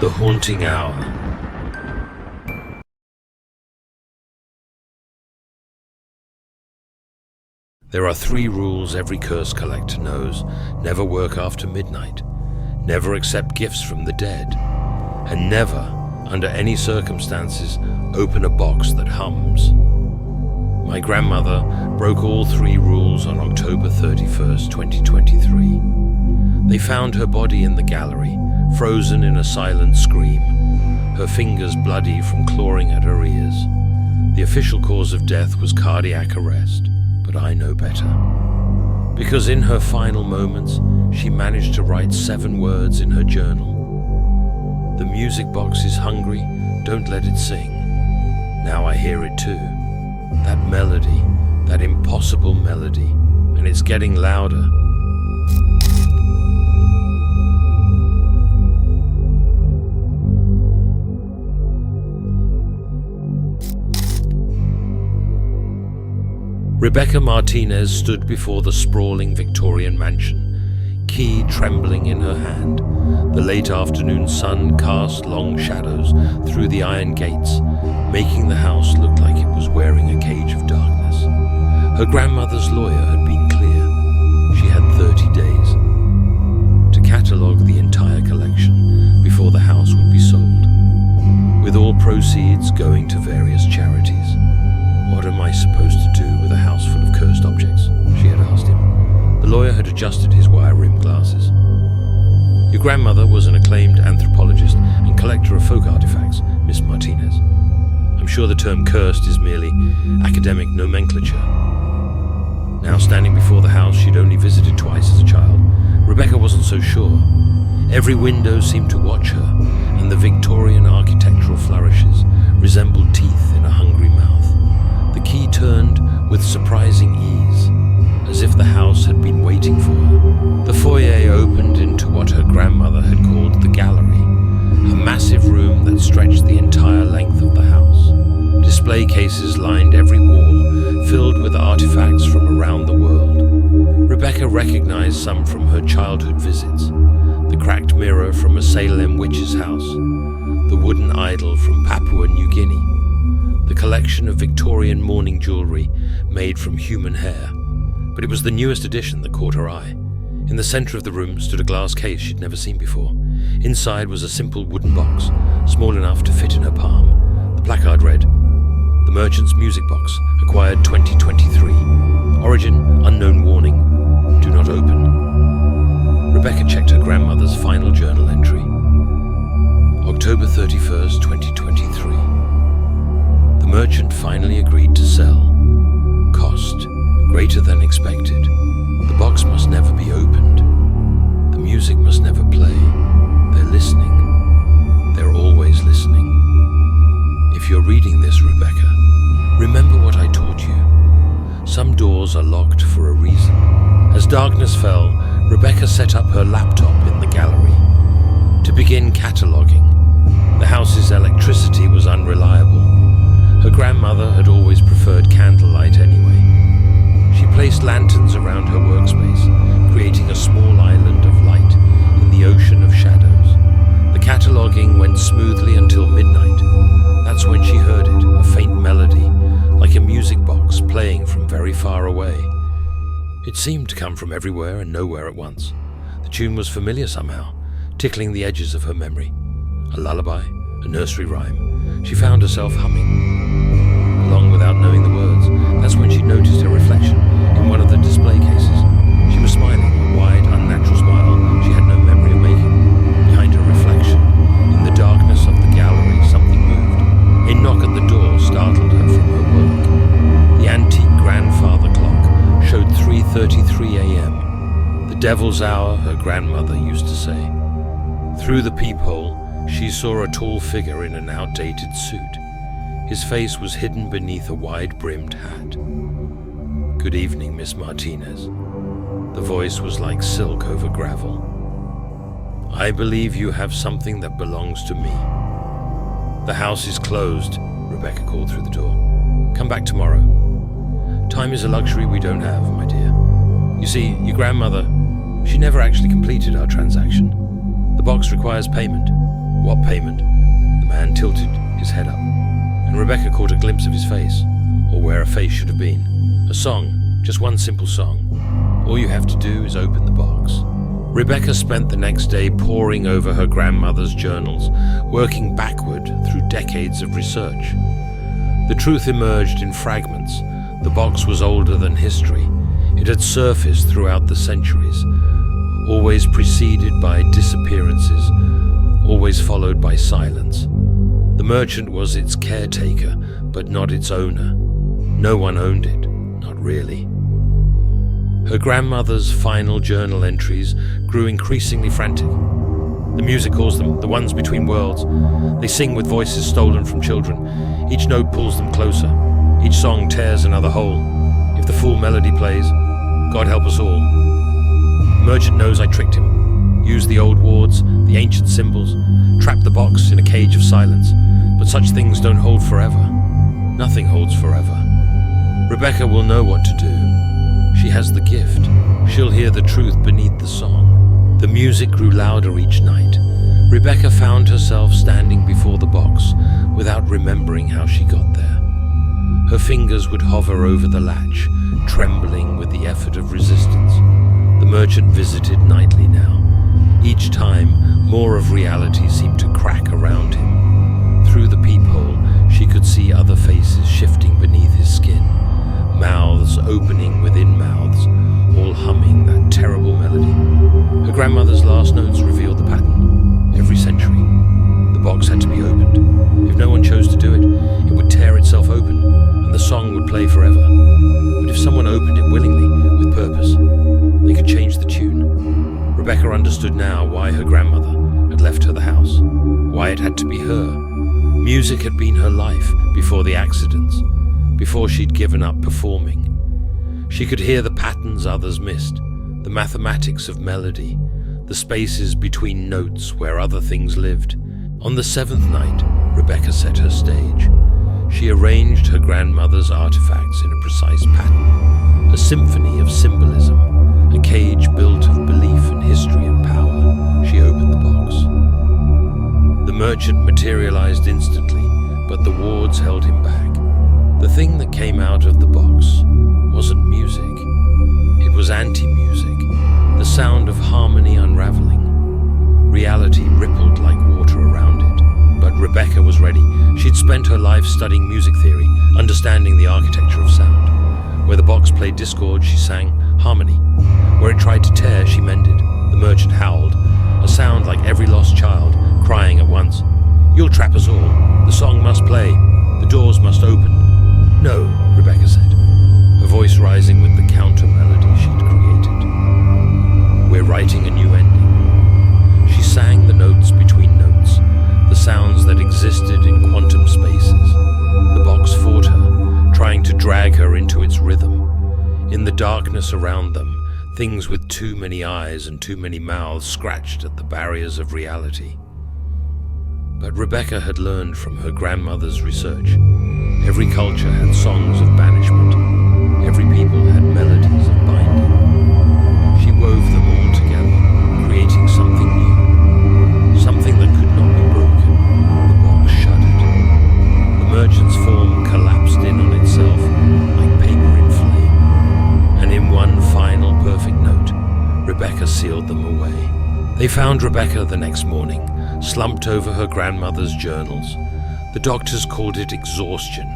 The Haunting Hour. There are 3 rules every curse collector knows. Never work after midnight, never accept gifts from the dead, and never, under any circumstances, open a box that hums. My grandmother broke all 3 rules on October 31st, 2023. They found her body in the gallery, frozen in a silent scream, her fingers bloody from clawing at her ears. The official cause of death was cardiac arrest, but I know better. Because in her final moments, she managed to write 7 words in her journal. The music box is hungry, don't let it sing. Now I hear it too. That melody, that impossible melody, and it's getting louder. Rebecca Martinez stood before the sprawling Victorian mansion, key trembling in her hand. The late afternoon sun cast long shadows through the iron gates, making the house look like it was wearing a cage of darkness. Her grandmother's lawyer had been clear. She had 30 days to catalogue the entire collection before the house would be sold, with all proceeds going to various charities. What am I supposed to do with a house full of cursed objects? She had asked him. The lawyer had adjusted his wire-rimmed glasses. Your grandmother was an acclaimed anthropologist and collector of folk artifacts, Miss Martinez. I'm sure the term cursed is merely academic nomenclature. Now standing before the house she'd only visited twice as a child, Rebecca wasn't so sure. Every window seemed to watch her, and the Victorian architectural flourishes resembled teeth in a hungry mouth. The key turned with surprising ease, as if the house had been waiting for her. The foyer opened into what her grandmother had called the gallery, a massive room that stretched the entire length of the house. Display cases lined every wall, filled with artifacts from around the world. Rebecca recognized some from her childhood visits: the cracked mirror from a Salem witch's house, the wooden idol from Papua New Guinea, the collection of Victorian mourning jewellery made from human hair. But it was the newest addition that caught her eye. In the centre of the room stood a glass case she'd never seen before. Inside was a simple wooden box, small enough to fit in her palm. The placard read, "The Merchant's Music Box, acquired 2023. Origin, unknown warning. Do not open." Rebecca checked her grandmother's final journal entry. October 31st, 2023. The merchant finally agreed to sell. Cost greater than expected. The box must never be opened. The music must never play. They're listening. They're always listening. If you're reading this, Rebecca, remember what I taught you. Some doors are locked for a reason. As darkness fell, Rebecca set up her laptop in the gallery to begin cataloguing. The house's electricity was unreliable. Her grandmother had always preferred candlelight anyway. She placed lanterns around her workspace, creating a small island of light in the ocean of shadows. The cataloguing went smoothly until midnight. That's when she heard it, a faint melody, like a music box playing from very far away. It seemed to come from everywhere and nowhere at once. The tune was familiar somehow, tickling the edges of her memory. A lullaby, a nursery rhyme. She found herself humming, along without knowing the words. That's when she noticed her reflection in one of the display cases. She was smiling, a wide, unnatural smile she had no memory of making. Behind her reflection, in the darkness of the gallery, something moved. A knock at the door startled her from her work. The antique grandfather clock showed 3:33 a.m., the devil's hour, her grandmother used to say. Through the peephole, she saw a tall figure in an outdated suit. His face was hidden beneath a wide-brimmed hat. "Good evening, Miss Martinez." The voice was like silk over gravel. "I believe you have something that belongs to me." "The house is closed," Rebecca called through the door. "Come back tomorrow." "Time is a luxury we don't have, my dear. You see, your grandmother, she never actually completed our transaction. The box requires payment. What payment? The man tilted his head up, and Rebecca caught a glimpse of his face, or where a face should have been. A song, just one simple song. All you have to do is open the box. Rebecca spent the next day poring over her grandmother's journals, working backward through decades of research. The truth emerged in fragments. The box was older than history. It had surfaced throughout the centuries, always preceded by disappearances, always followed by silence. The merchant was its caretaker, but not its owner. No one owned it, not really. Her grandmother's final journal entries grew increasingly frantic. The music calls them the ones between worlds. They sing with voices stolen from children. Each note pulls them closer. Each song tears another hole. If the full melody plays, God help us all. The merchant knows I tricked him. Used the old wards, the ancient symbols, trapped the box in a cage of silence. But such things don't hold forever. Nothing holds forever. Rebecca will know what to do. She has the gift. She'll hear the truth beneath the song. The music grew louder each night. Rebecca found herself standing before the box without remembering how she got there. Her fingers would hover over the latch, trembling with the effort of resistance. The merchant visited nightly now. Each time, more of reality seemed to crack around him. Through the peephole, she could see other faces shifting beneath his skin, mouths opening within mouths, all humming that terrible melody. Her grandmother's last notes revealed the pattern. Every century, the box had to be opened. If no one chose to do it, it would tear itself open, and the song would play forever. But if someone opened it willingly, with purpose, they could change the tune. Rebecca understood now why her grandmother had left her the house, why it had to be her. Music had been her life before the accidents, before she'd given up performing. She could hear the patterns others missed, the mathematics of melody, the spaces between notes where other things lived. On the seventh night, Rebecca set her stage. She arranged her grandmother's artifacts in a precise pattern, a symphony of symbolism, a cage built of belief in history and power. She opened the box. The merchant materialized instantly, but the wards held him back. The thing that came out of the box wasn't music. It was anti-music, the sound of harmony unraveling. Reality rippled like water around it. But Rebecca was ready. She'd spent her life studying music theory, understanding the architecture of sound. Where the box played discord, she sang harmony. Where it tried to tear, she mended. The merchant howled, a sound like every lost child, crying at once. "You'll trap us all. The song must play. The doors must open." "No," Rebecca said, her voice rising with the counter-melody she'd created. "We're writing a new ending." She sang the notes between notes, the sounds that existed in quantum spaces. The box fought her, trying to drag her into its rhythm. In the darkness around them, things with too many eyes and too many mouths scratched at the barriers of reality. But Rebecca had learned from her grandmother's research. Every culture had songs of banishment. Every people had melodies of binding. She wove them all together, creating something new, something that could not be broken. The box shuddered. The merchant's form collapsed in on itself like paper in flame. And in one final perfect note, Rebecca sealed them away. They found Rebecca the next morning, slumped over her grandmother's journals. The doctors called it exhaustion.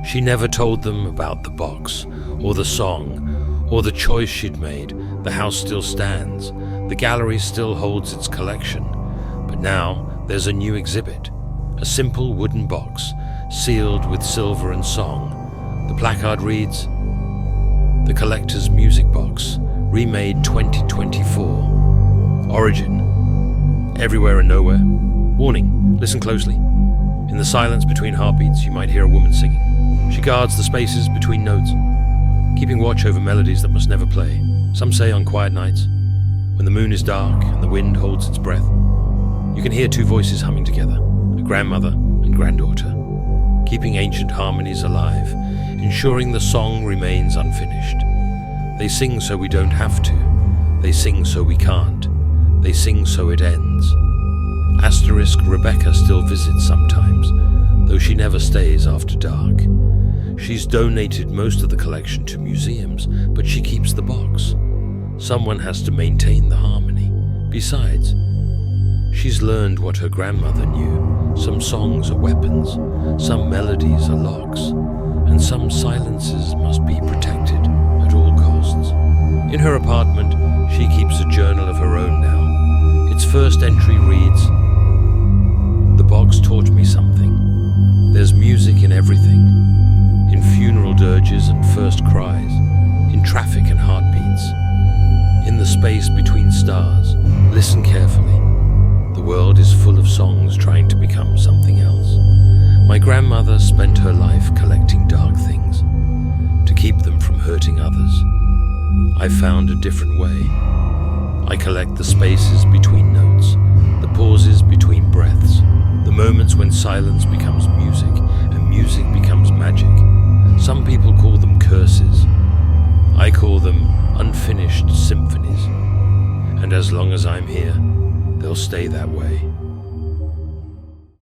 She never told them about the box, or the song, or the choice she'd made. The house still stands. The gallery still holds its collection. But now there's a new exhibit. A simple wooden box, sealed with silver and song. The placard reads, "The Collector's Music Box, remade 2024. Origin. Everywhere and nowhere. Warning, listen closely. In the silence between heartbeats, you might hear a woman singing. She guards the spaces between notes, keeping watch over melodies that must never play. Some say on quiet nights, when the moon is dark and the wind holds its breath, you can hear two voices humming together, a grandmother and granddaughter, keeping ancient harmonies alive, ensuring the song remains unfinished. They sing so we don't have to. They sing so we can't. They sing so it ends. Rebecca still visits sometimes, though she never stays after dark. She's donated most of the collection to museums, but she keeps the box. Someone has to maintain the harmony. Besides, she's learned what her grandmother knew. Some songs are weapons, some melodies are locks, and some silences must be protected at all costs. In her apartment, she keeps a journal of her own now. Its first entry reads, "The box taught me something. There's music in everything. In funeral dirges and first cries, in traffic and heartbeats. In the space between stars, listen carefully. The world is full of songs trying to become something else." My grandmother spent her life collecting dark things, to keep them from hurting others. I found a different way. I collect the spaces between notes, the pauses between breaths, the moments when silence becomes music and music becomes magic. Some people call them curses. I call them unfinished symphonies. And as long as I'm here, they'll stay that way.